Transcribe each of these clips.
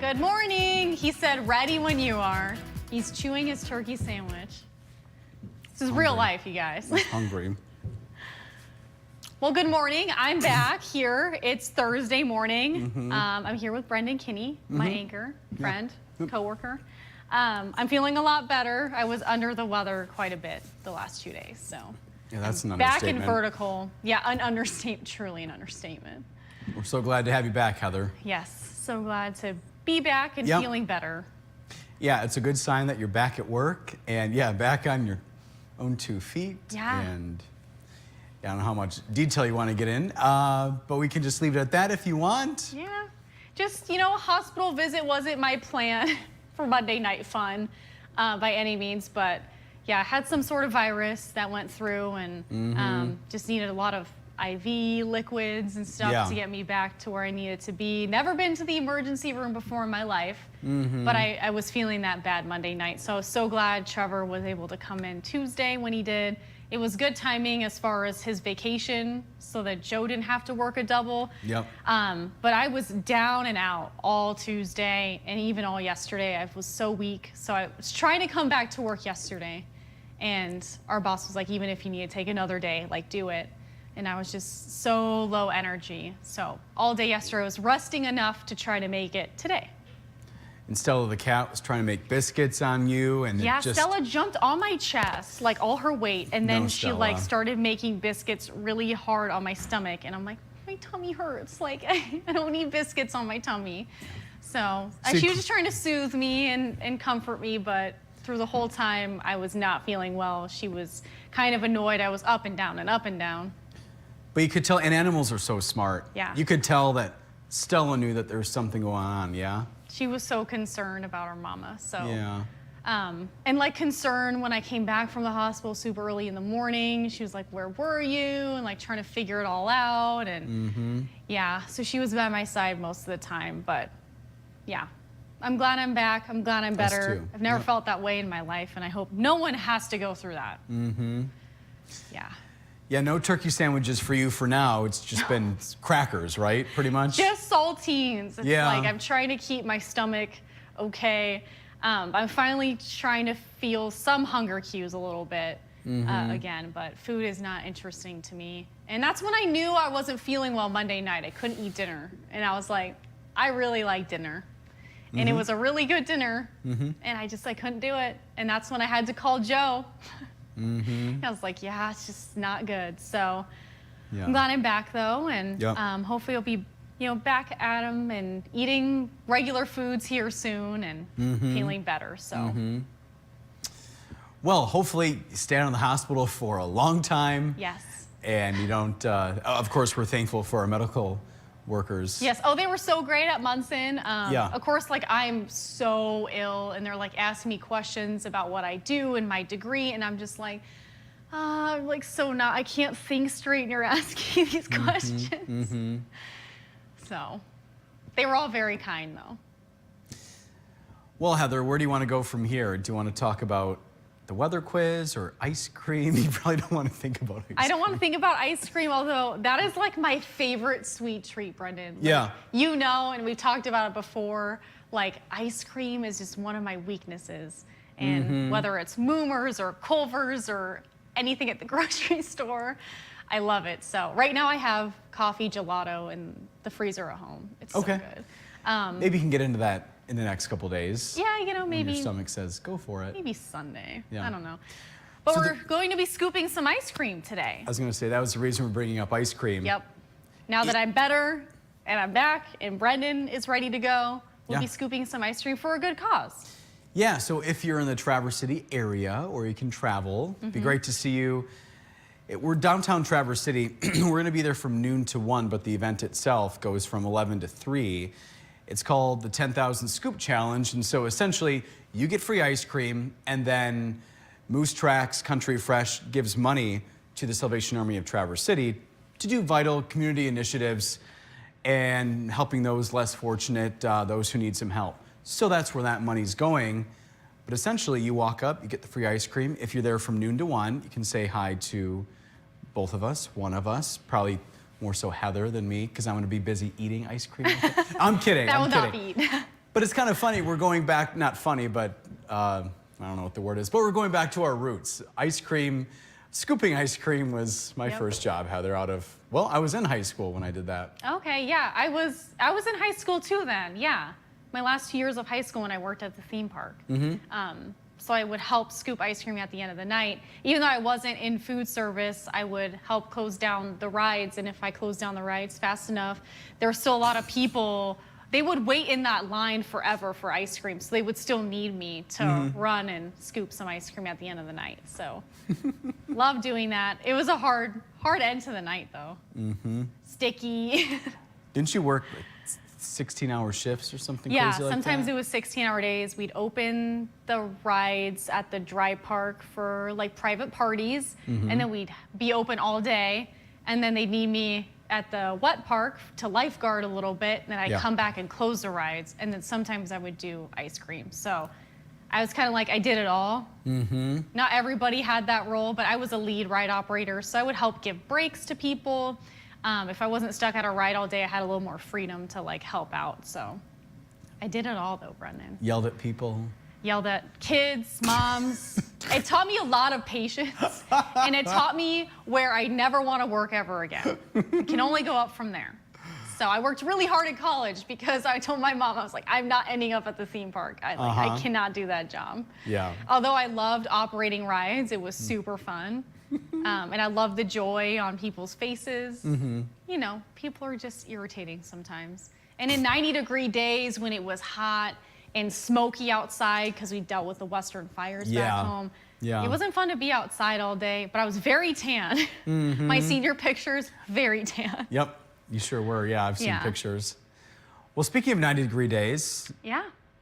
Good morning. He said, ready when you are. He's chewing his turkey sandwich. This is real life, you guys. I'm hungry. Well, good morning. I'm back here. It's Thursday morning. I'm here with Brendan Kinney, my anchor, friend, coworker. I'm feeling a lot better. I was under the weather quite a bit the last 2 days, so. Yeah, that's an back understatement. in vertical. Yeah, an understatement, truly an understatement. We're so glad to have you back, Heather. Yes, so glad to be back and feeling better. Yeah, it's a good sign that you're back at work and back on your own 2 feet. Yeah. And I don't know how much detail you want to get in, but we can just leave it at that if you want. Yeah, just, you know, a hospital visit wasn't my plan for Monday night fun by any means, but yeah, I had some sort of virus that went through and just needed a lot of IV liquids and stuff to get me back to where I needed to be. Never been to the emergency room before in my life, but I was feeling that bad Monday night. So I was so glad Trevor was able to come in Tuesday when he did. It was good timing as far as his vacation so that Joe didn't have to work a double. Yep. But I was down and out all Tuesday and even all yesterday. I was so weak. So I was trying to come back to work yesterday. And our boss was like, even if you need to take another day, like do it. And I was just so low energy. So all day yesterday I was resting enough to try to make it today. And Stella the cat was trying to make biscuits on you, and Stella jumped on my chest, like all her weight, and then she like started making biscuits really hard on my stomach, and I'm like, my tummy hurts. Like I don't need biscuits on my tummy. So she was just trying to soothe me and comfort me, but through the whole time I was not feeling well. She was kind of annoyed. I was up and down and up and down. But you could tell, and animals are so smart. Yeah. You could tell that Stella knew that there was something going on, yeah? She was so concerned about her mama, so. Yeah. And like concerned when I came back from the hospital super early in the morning. She was like, where were you? And like trying to figure it all out. And yeah, so she was by my side most of the time, but yeah. I'm glad I'm back. I'm glad I'm better. Us too. I've never felt that way in my life, and I hope no one has to go through that. Yeah. Yeah, no turkey sandwiches for you for now. It's just been crackers, right? Pretty much? Just saltines. It's like I'm trying to keep my stomach okay. I'm finally trying to feel some hunger cues a little bit again, but food is not interesting to me. And that's when I knew I wasn't feeling well Monday night. I couldn't eat dinner. And I was like, I really like dinner. And it was a really good dinner. And I couldn't do it. And that's when I had to call Joe. I was like, yeah, it's just not good. So I'm glad I'm back though, and hopefully I'll be, back at him and eating regular foods here soon and feeling better. So. Well, hopefully you stay out of the hospital for a long time. Yes. And you don't. Of course, we're thankful for our medical workers. Yes. Oh, they were so great at Munson. Of course, like I'm so ill, and they're like asking me questions about what I do and my degree, and I'm just like, I'm like I can't think straight, and you're asking these questions. So, they were all very kind, though. Well, Heather, where do you want to go from here? Do you want to talk about the weather quiz or ice cream? You probably don't want to think about ice cream. I don't want to think about ice cream, although that is like my favorite sweet treat, Brendan. Like, yeah. You know, and we've talked about it before, like ice cream is just one of my weaknesses. And whether it's Moomers or Culver's or anything at the grocery store, I love it. So right now I have coffee gelato in the freezer at home. It's so good. Maybe you can get into that in the next couple days. Yeah, maybe. When your stomach says, go for it. Maybe Sunday. Yeah. I don't know. But we're going to be scooping some ice cream today. I was going to say, that was the reason we're bringing up ice cream. Yep. Now that I'm better and I'm back and Brendan is ready to go, we'll be scooping some ice cream for a good cause. Yeah, so if you're in the Traverse City area or you can travel, it'd be great to see you. We're downtown Traverse City. We're going to be there from noon to 1, but the event itself goes from 11 to 3. It's called the 10,000 Scoop Challenge, and so essentially you get free ice cream, and then Moose Tracks Country Fresh gives money to the Salvation Army of Traverse City to do vital community initiatives and helping those less fortunate, those who need some help. So that's where that money's going. But essentially you walk up, you get the free ice cream. If you're there from noon to 1, you can say hi to both of us, one of us, probably more so Heather than me, because I'm going to be busy eating ice cream. I'm kidding. That I'm will not kidding. be. But it's kind of funny. We're going back, not funny, but I don't know what the word is, but we're going back to our roots. Ice cream, scooping ice cream was my first job, Heather, well, I was in high school when I did that. Okay, yeah, I was in high school too then, yeah. My last 2 years of high school when I worked at the theme park. So I would help scoop ice cream at the end of the night. Even though I wasn't in food service, I would help close down the rides, and if I closed down the rides fast enough, there were still a lot of people. They would wait in that line forever for ice cream, so they would still need me to run and scoop some ice cream at the end of the night. So, love doing that. It was a hard end to the night, though. Sticky. Didn't you work 16-hour shifts or something crazy like that? Yeah, sometimes it was 16-hour days. We'd open the rides at the dry park for like private parties, and then we'd be open all day, and then they'd need me at the wet park to lifeguard a little bit, and then I'd come back and close the rides, and then sometimes I would do ice cream. So I was kind of like, I did it all. Not everybody had that role, but I was a lead ride operator, so I would help give breaks to people. If I wasn't stuck at a ride all day, I had a little more freedom to like help out. So I did it all though, Brendan. Yelled at people? Yelled at kids, moms. It taught me a lot of patience, and it taught me where I never want to work ever again. It can only go up from there. So I worked really hard in college because I told my mom, I was like, I'm not ending up at the theme park. I cannot do that job. Yeah. Although I loved operating rides, it was super fun. And I love the joy on people's faces. You know, people are just irritating sometimes. And in 90-degree days when it was hot and smoky outside because we dealt with the Western fires back home, it wasn't fun to be outside all day, but I was very tan. My senior pictures, very tan. Yep, you sure were. Yeah, I've seen pictures. Well, speaking of 90-degree days,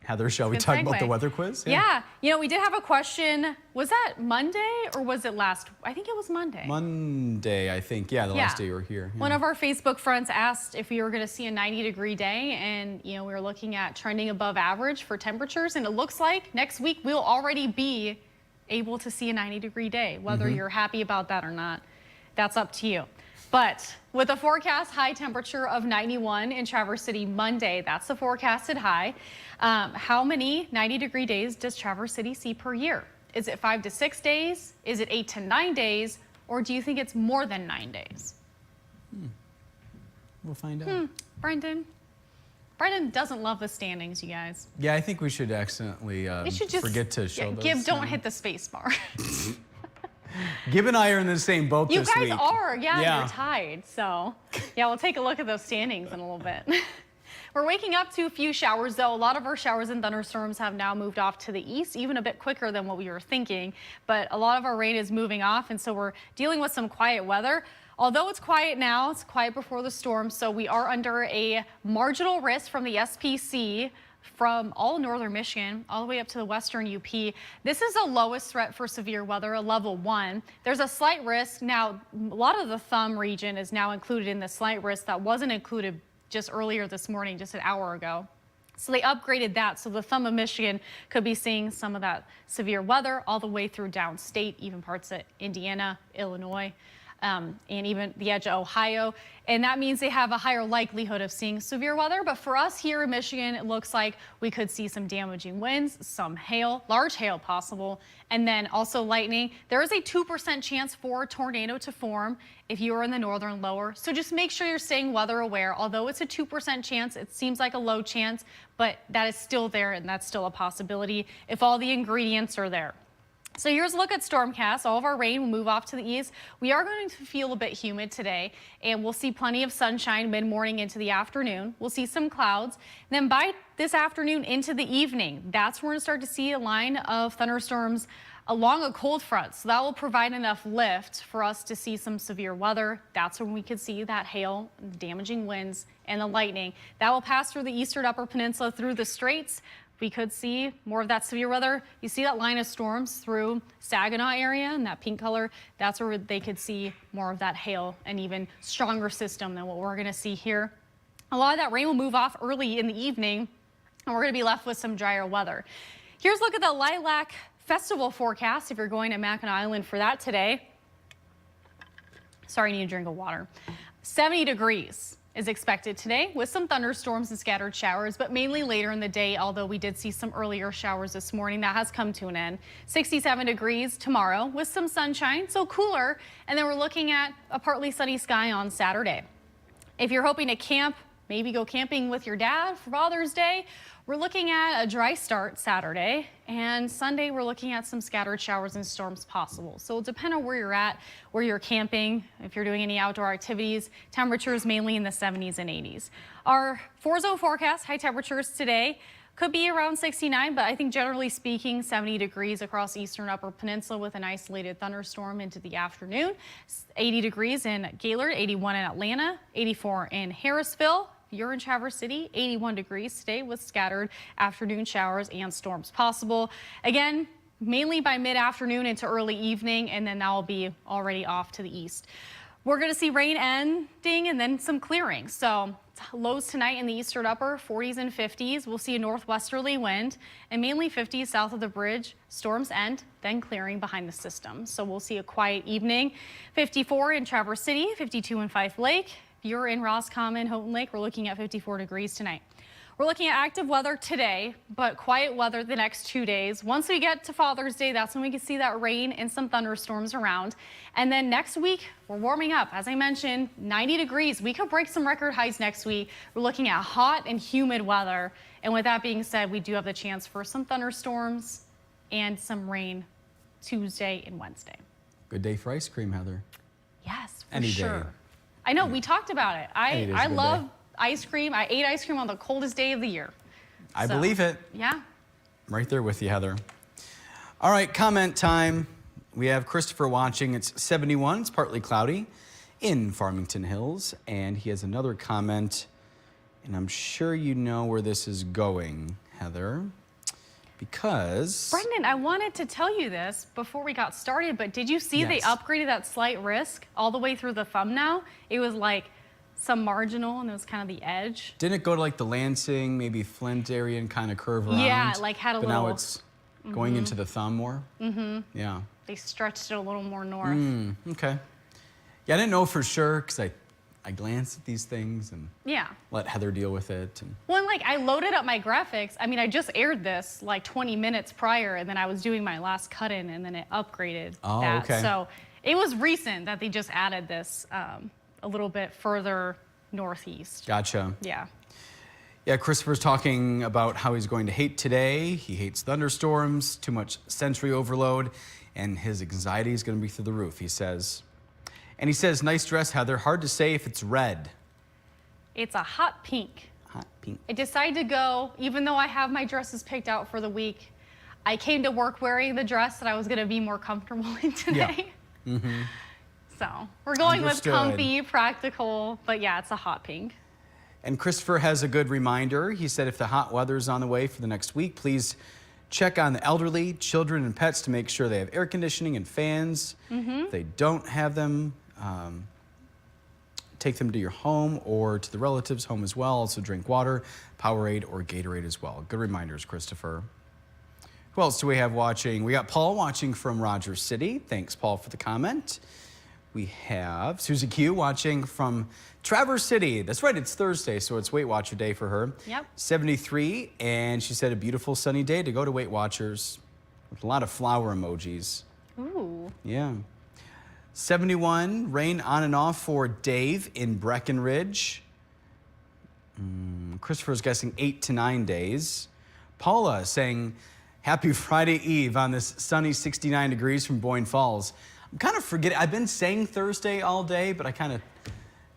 Heather, shall we talk about the weather quiz? Yeah, you know, we did have a question. Was that Monday or was it last? I think it was Monday. Monday, I think. Yeah, the last day you were here. One of our Facebook friends asked if we were going to see a 90-degree day, and you know, we were looking at trending above average for temperatures, and it looks like next week we'll already be able to see a 90-degree day. Whether you're happy about that or not, that's up to you. But with a forecast high temperature of 91 in Traverse City Monday, that's the forecasted high. How many 90-degree days does Traverse City see per year? Is it 5 to 6 days? Is it 8 to 9 days? Or do you think it's more than 9 days? We'll find out. Brendan doesn't love the standings, you guys. Yeah, I think we should accidentally forget to show those. Don't hit the space bar. Gib and I are in the same boat this week. You guys are, you're tied. So, we'll take a look at those standings in a little bit. We're waking up to a few showers, though. A lot of our showers and thunderstorms have now moved off to the east, even a bit quicker than what we were thinking. But a lot of our rain is moving off, and so we're dealing with some quiet weather. Although it's quiet now, it's quiet before the storm, so we are under a marginal risk from the SPC from all northern Michigan all the way up to the western UP. This is the lowest threat for severe weather, a level 1. There's a slight risk. Now, a lot of the thumb region is now included in the slight risk that wasn't included just earlier this morning, just an hour ago. So they upgraded that, so the thumb of Michigan could be seeing some of that severe weather all the way through downstate, even parts of Indiana, Illinois, and even the edge of Ohio. And that means they have a higher likelihood of seeing severe weather. But for us here in Michigan, it looks like we could see some damaging winds, some hail, large hail possible, and then also lightning. There is a 2% chance for a tornado to form if you are in the northern lower. So just make sure you're staying weather aware. Although it's a 2% chance, it seems like a low chance, but that is still there, and that's still a possibility if all the ingredients are there. So here's a look at Stormcast. All of our rain will move off to the east. We are going to feel a bit humid today, and we'll see plenty of sunshine mid-morning into the afternoon. We'll see some clouds. And then by this afternoon into the evening, that's when we're going to start to see a line of thunderstorms along a cold front. So that will provide enough lift for us to see some severe weather. That's when we could see that hail, damaging winds, and the lightning. That will pass through the eastern upper peninsula through the straits. We could see more of that severe weather. You see that line of storms through Saginaw area in that pink color. That's where they could see more of that hail and even stronger system than what we're going to see here. A lot of that rain will move off early in the evening, and we're going to be left with some drier weather. Here's a look at the Lilac Festival forecast if you're going to Mackinac Island for that today. Sorry, I need a drink of water. 70 degrees is expected today with some thunderstorms and scattered showers, but mainly later in the day, although we did see some earlier showers this morning. That has come to an end. 67 degrees tomorrow with some sunshine, so cooler. And then we're looking at a partly sunny sky on Saturday. If you're hoping to camp, maybe go camping with your dad for Father's Day, we're looking at a dry start Saturday, and Sunday we're looking at some scattered showers and storms possible. So it'll depend on where you're at, where you're camping, if you're doing any outdoor activities. Temperatures mainly in the 70s and 80s. Our 4-zone forecast, high temperatures today could be around 69, but I think generally speaking, 70 degrees across eastern upper peninsula with an isolated thunderstorm into the afternoon. 80 degrees in Gaylord, 81 in Atlanta, 84 in Harrisville. You're in Traverse City, 81 degrees today with scattered afternoon showers and storms possible. Again, mainly by mid-afternoon into early evening, and then that will be already off to the east. We're going to see rain ending and then some clearing. So lows tonight in the eastern upper 40s and 50s. We'll see a northwesterly wind and mainly 50s south of the bridge. Storms end, then clearing behind the system. So we'll see a quiet evening. 54 in Traverse City, 52 in Fife Lake. If you're in Roscommon, Houghton Lake, we're looking at 54 degrees tonight. We're looking at active weather today, but quiet weather the next 2 days. Once we get to Father's Day, that's when we can see that rain and some thunderstorms around. And then next week, we're warming up. As I mentioned, 90 degrees. We could break some record highs next week. We're looking at hot and humid weather. And with that being said, we do have the chance for some thunderstorms and some rain Tuesday and Wednesday. Good day for ice cream, Heather. Yes, for Any sure. day. I know, we talked about it. I love day. ice cream. I ate ice cream on the coldest day of the year. I believe it. Yeah. I'm right there with you, Heather. All right, comment time. We have Christopher watching. It's 71. It's partly cloudy in Farmington Hills. And he has another comment. And I'm sure you know where this is going, Heather. Because... Brendan, I wanted to tell you this before we got started, but did you see they upgraded that slight risk all the way through the thumb now? It was like some marginal and it was kind of the edge. Didn't it go to like the Lansing, maybe Flint area and kind of curve around? Yeah, like had a but little... now it's going into the thumb more? Mm-hmm. Yeah. They stretched it a little more north. Okay. Yeah, I didn't know for sure because I glanced at these things and let Heather deal with it. And... Well, and like I loaded up my graphics. I mean, I just aired this like 20 minutes prior, and then I was doing my last cut-in, and then it upgraded that. Okay. So it was recent that they just added this a little bit further northeast. Gotcha. Yeah. Yeah, Christopher's talking about how he's going to hate today. He hates thunderstorms, too much sensory overload, and his anxiety is going to be through the roof, he says. And he says, nice dress, Heather. Hard to say if it's red. It's a hot pink. Hot pink. I decided to go, even though I have my dresses picked out for the week, I came to work wearing the dress that I was going to be more comfortable in today. Yeah. Mm-hmm. So we're going Understood. with comfy, practical, but yeah, it's a hot pink. And Christopher has a good reminder. He said if the hot weather is on the way for the next week, please check on the elderly, children, and pets to make sure they have air conditioning and fans. If they don't have them, take them to your home or to the relative's home as well. Also drink water, Powerade, or Gatorade as well. Good reminders, Christopher. Who else do we have watching? We got Paul watching from Rogers City. Thanks, Paul, for the comment. We have Susie Q watching from Traverse City. That's right, it's Thursday, so it's Weight Watcher Day for her. Yep. 73, and she said a beautiful sunny day to go to Weight Watchers with a lot of flower emojis. Ooh. Yeah. 71, rain on and off for Dave in Breckenridge. Christopher's guessing 8 to 9 days. Paula saying happy Friday Eve on this sunny 69 degrees from Boyne Falls. I'm kind of forgetting. I've been saying Thursday all day, but I kind of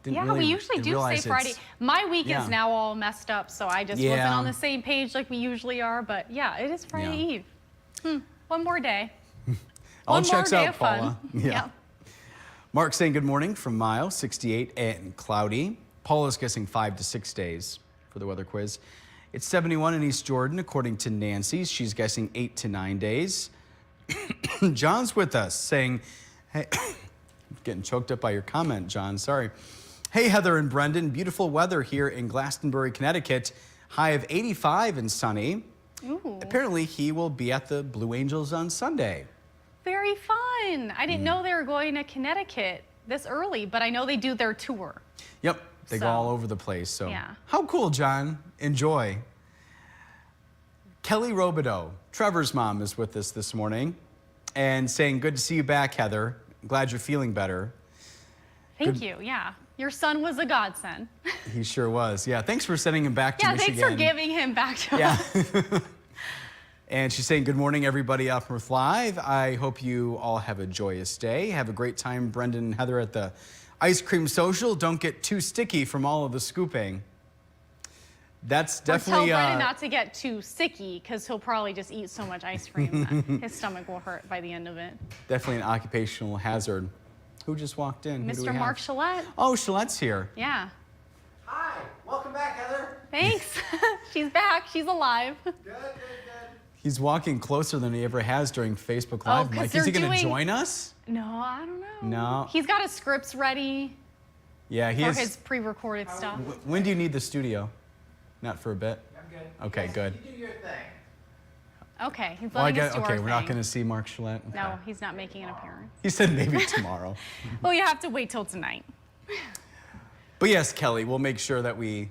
didn't really we usually do say Friday. My week is now all messed up, so I just wasn't on the same page like we usually are. But yeah, it is Friday Eve. One more day. All checks out, of fun. Paula. Yeah. Mark saying good morning from Mile, 68 and cloudy. Paula's guessing 5 to 6 days for the weather quiz. It's 71 in East Jordan, according to Nancy. She's guessing 8 to 9 days. John's with us saying, hey, getting choked up by your comment, John, sorry. Hey, Heather and Brendan, beautiful weather here in Glastonbury, Connecticut. High of 85 and sunny. Ooh. Apparently, he will be at the Blue Angels on Sunday. Very fun. I didn't know they were going to Connecticut this early, but I know they do their tour. Yep, They go all over the place. So yeah. How cool, John. Enjoy. Kelly Robideau, Trevor's mom, is with us this morning and saying, good to see you back, Heather. Glad you're feeling better. Thank you, yeah. Your son was a godsend. He sure was. Yeah, thanks for sending him back to Michigan. Yeah, thanks for giving him back to us. And she's saying, good morning, everybody off North Live. I hope you all have a joyous day. Have a great time, Brendan and Heather, at the ice cream social. Don't get too sticky from all of the scooping. That's definitely... Tell Brendan not to get too sicky, because he'll probably just eat so much ice cream that his stomach will hurt by the end of it. Definitely an occupational hazard. Who just walked in? Mr. Mark Shillette. Oh, Shillette's here. Yeah. Hi, welcome back, Heather. Thanks. She's back. She's alive. Good. He's walking closer than he ever has during Facebook Live. Mike, is he going to join us? No, I don't know. No. He's got his scripts ready. Yeah, he for is. his pre-recorded stuff. When do you need the studio? Not for a bit? I'm good. Okay, good. You do your thing. Okay, he's letting us do our okay, thing. we're not going to see Mark Shillette. Okay. No, he's not making an appearance. He said maybe tomorrow. Well, you have to wait till tonight. But yes, Kelly, we'll make sure that we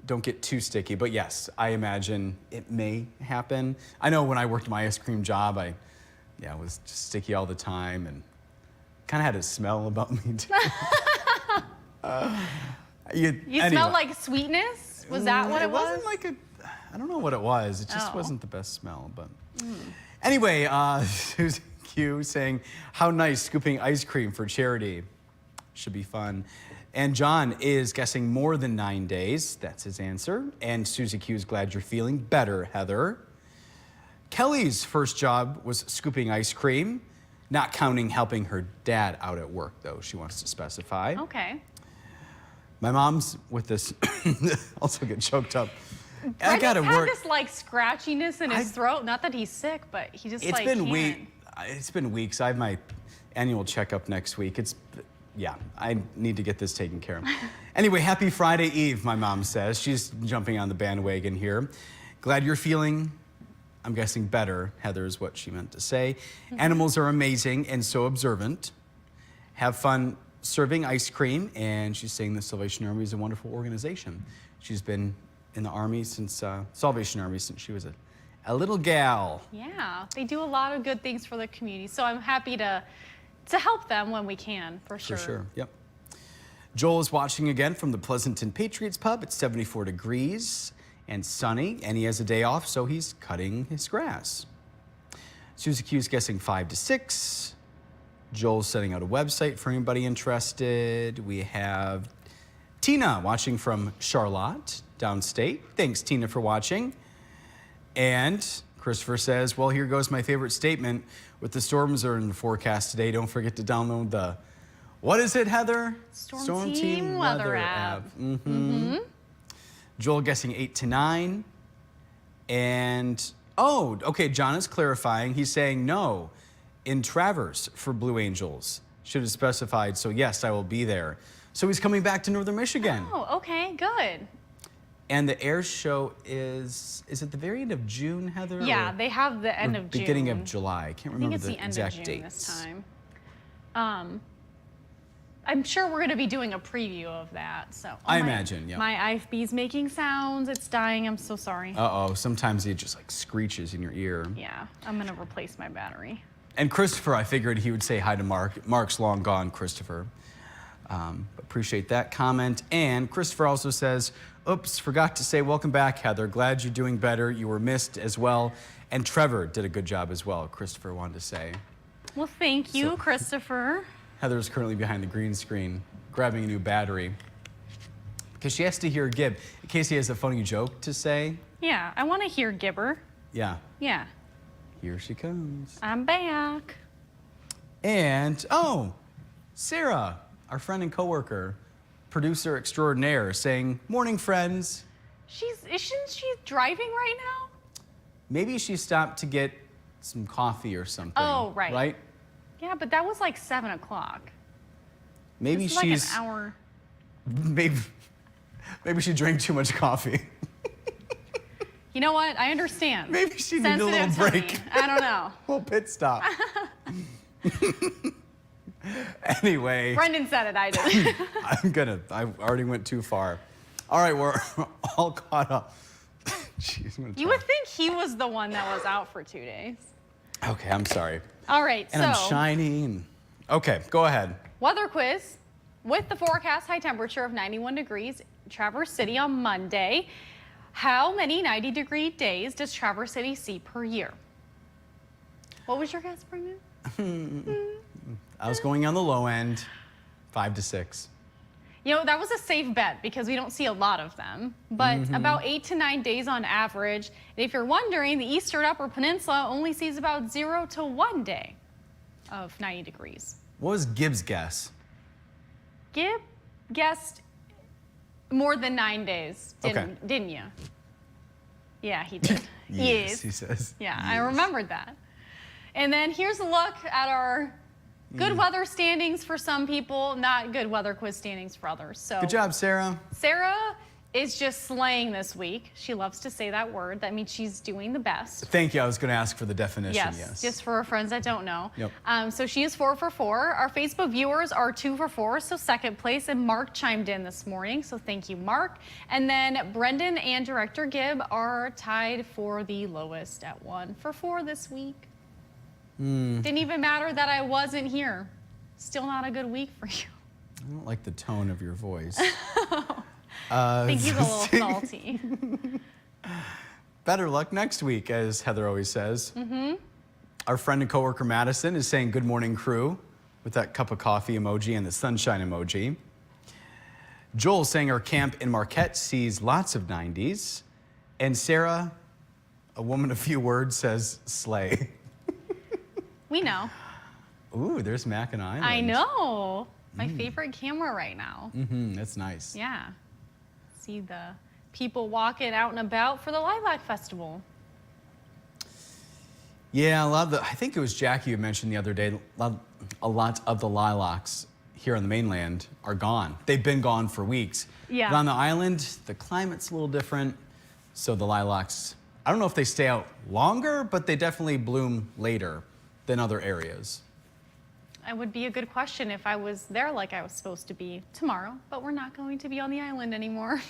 don't get too sticky. But yes, I imagine it may happen. I know when I worked my ice cream job, I was just sticky all the time and kind of had a smell about me too. You smelled like sweetness? Was that what it was? Wasn't like I don't know what it was. It just wasn't the best smell. But Mm. anyway, Susan Q saying, how nice scooping ice cream for charity. Should be fun. And John is guessing more than 9 days. That's his answer. And Susie Q is glad you're feeling better, Heather. Kelly's first job was scooping ice cream, not counting helping her dad out at work, though, she wants to specify. Okay. My mom's with this, also get choked up. I Brendan's gotta had work. this like scratchiness in his throat. Not that he's sick, but he just It's like been can't. It's been weeks. I have my annual checkup next week. Yeah, I need to get this taken care of. Anyway, happy Friday Eve, my mom says. She's jumping on the bandwagon here. Glad you're feeling, I'm guessing, better, Heather, is what she meant to say. Animals are amazing and so observant. Have fun serving ice cream, and she's saying the Salvation Army is a wonderful organization. She's been in the Army since, Salvation Army since she was a little gal. Yeah, they do a lot of good things for the community, so I'm happy to help them when we can, for sure. For sure, yep. Joel is watching again from the Pleasanton Patriots Pub. It's 74 degrees and sunny, and he has a day off, so he's cutting his grass. Susie Q is guessing 5 to 6. Joel's setting out a website for anybody interested. We have Tina watching from Charlotte, downstate. Thanks, Tina, for watching. And Christopher says, well, here goes my favorite statement. With the storms are in the forecast today, don't forget to download the, what is it, Heather? Storm Team Weather app. Joel guessing 8 to 9. And, oh, okay, John is clarifying. He's saying no, in Traverse for Blue Angels. Should have specified, so yes, I will be there. So he's coming back to Northern Michigan. Oh, okay, good. And the air show is it the very end of June, Heather? Yeah, or, they have the end of June. Beginning of July. I can't remember the exact end of June dates. this time. I'm sure we're going to be doing a preview of that. So I imagine, yeah. My IFB's making sounds. It's dying. I'm so sorry. Uh-oh, sometimes it just like screeches in your ear. Yeah, I'm going to replace my battery. And Christopher, I figured he would say hi to Mark. Mark's long gone, Christopher. Appreciate that comment. And Christopher also says, oops, forgot to say welcome back, Heather. Glad you're doing better. You were missed as well. And Trevor did a good job as well, Christopher wanted to say. Well, thank you, Christopher. Heather's currently behind the green screen, grabbing a new battery. Because she has to hear Gib, in case he has a funny joke to say. Yeah, I want to hear Gibber. Yeah. Yeah. Here she comes. I'm back. And, oh, Sarah, our friend and coworker, producer extraordinaire, saying, morning, friends. Isn't she driving right now? Maybe she stopped to get some coffee or something. Oh, right. Right? Yeah, but that was like 7 o'clock. Maybe This is she's... like an hour. Maybe she drank too much coffee. You know what? I understand. Maybe she needed a little Sensitive break. tummy. I don't know. Little pit stop. Anyway. Brendan said it, I didn't. I already went too far. All right, we're all caught up. Jeez, you would think he was the one that was out for 2 days. Okay, I'm sorry. All right, and I'm shiny. Okay, go ahead. Weather quiz with the forecast high temperature of 91 degrees, Traverse City on Monday. How many 90-degree days does Traverse City see per year? What was your guess, Brendan? I was going on the low end, 5 to 6. You know, that was a safe bet because we don't see a lot of them, but about 8 to 9 days on average. And if you're wondering, the Eastern Upper Peninsula only sees about 0 to 1 day of 90 degrees. What was Gibbs' guess? Gib guessed more than 9 days, didn't you? Yeah, he did. Yes, he says. Yeah, yes. I remembered that. And then here's a look at our good weather standings for some people, not good weather quiz standings for others. So good job, Sarah. Sarah is just slaying this week. She loves to say that word. That means she's doing the best. Thank you. I was going to ask for the definition. Yes, just for our friends that don't know. Yep. So she is 4 for 4. Our Facebook viewers are 2 for 4, so second place. And Mark chimed in this morning, so thank you, Mark. And then Brendan and Director Gibb are tied for the lowest at 1 for 4 this week. Didn't even matter that I wasn't here. Still not a good week for you. I don't like the tone of your voice. I think he's a little salty. Better luck next week, as Heather always says. Our friend and coworker Madison is saying good morning, crew, with that cup of coffee emoji and the sunshine emoji. Joel saying our camp in Marquette sees lots of 90s. And Sarah, a woman of few words, says slay. We know. Ooh, there's Mackinac Island. I know. My favorite camera right now. That's nice. Yeah. See the people walking out and about for the Lilac Festival. Yeah, I think it was Jackie who mentioned the other day, a lot of the lilacs here on the mainland are gone. They've been gone for weeks. Yeah. But on the island, the climate's a little different, so the lilacs, I don't know if they stay out longer, but they definitely bloom later than other areas. It would be a good question if I was there like I was supposed to be tomorrow, but we're not going to be on the island anymore.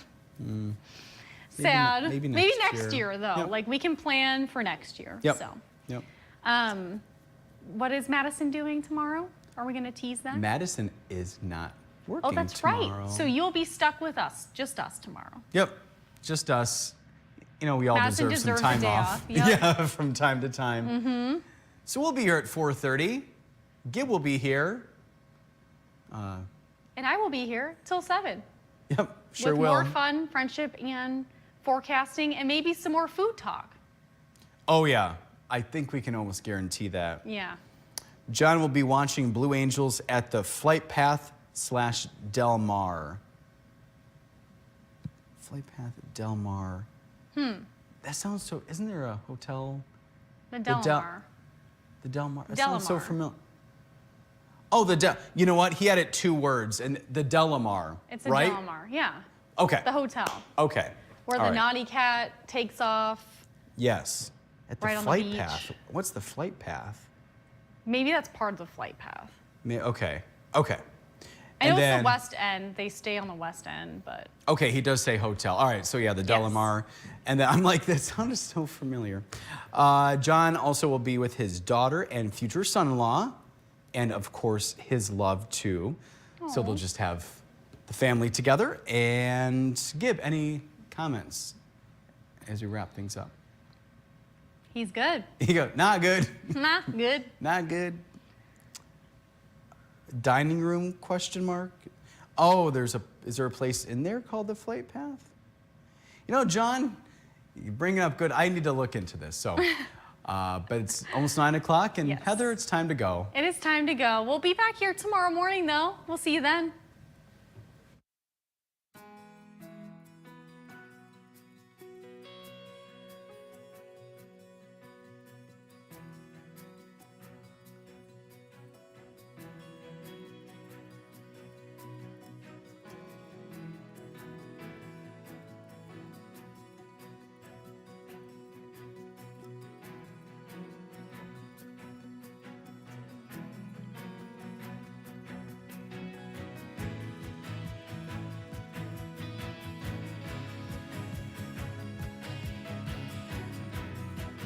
Sad. Maybe next year though. Yep. Like we can plan for next year. Yep. So. Yep. What is Madison doing tomorrow? Are we going to tease that? Madison is not working Oh, that's tomorrow. right. So you'll be stuck with us, just us tomorrow. Yep, just us. You know, we all Madison deserve some deserves a time day off. Yep. Yeah, from time to time. So we'll be here at 4:30. Gib will be here. And I will be here till 7. Yep, sure with will. more fun, friendship, and forecasting, and maybe some more food talk. Oh yeah, I think we can almost guarantee that. Yeah. John will be watching Blue Angels at the Flight Path / Del Mar. Flight Path at Del Mar. That sounds so. Isn't there a hotel? The Del Mar. The Del Mar. That Delamar. sounds so familiar. Oh, you know what? He had it 2 words, and the Delamar. It's a right? Delamar, yeah. Okay. The hotel. Okay. Where All the right. naughty cat takes off. Yes. At the Right on the flight beach. path. What's the flight path? Maybe that's part of the flight path. Okay. Okay. I know then, it's the West End. They stay on the West End, but. Okay, he does say hotel. All right, so yeah, the Yes. Delamar. And then I'm like, that sounded so familiar. John also will be with his daughter and future son-in-law, and of course, his love too. So they'll just have the family together. And Gib, any comments as we wrap things up? He's good. You go, not good. Nah, good. Not good. Dining room, question mark? Oh, is there a place in there called the Flight Path? You know, John, you bring it up good. I need to look into this. So, but it's almost 9 o'clock, and Yes. Heather, it's time to go. It is time to go. We'll be back here tomorrow morning, though. We'll see you then.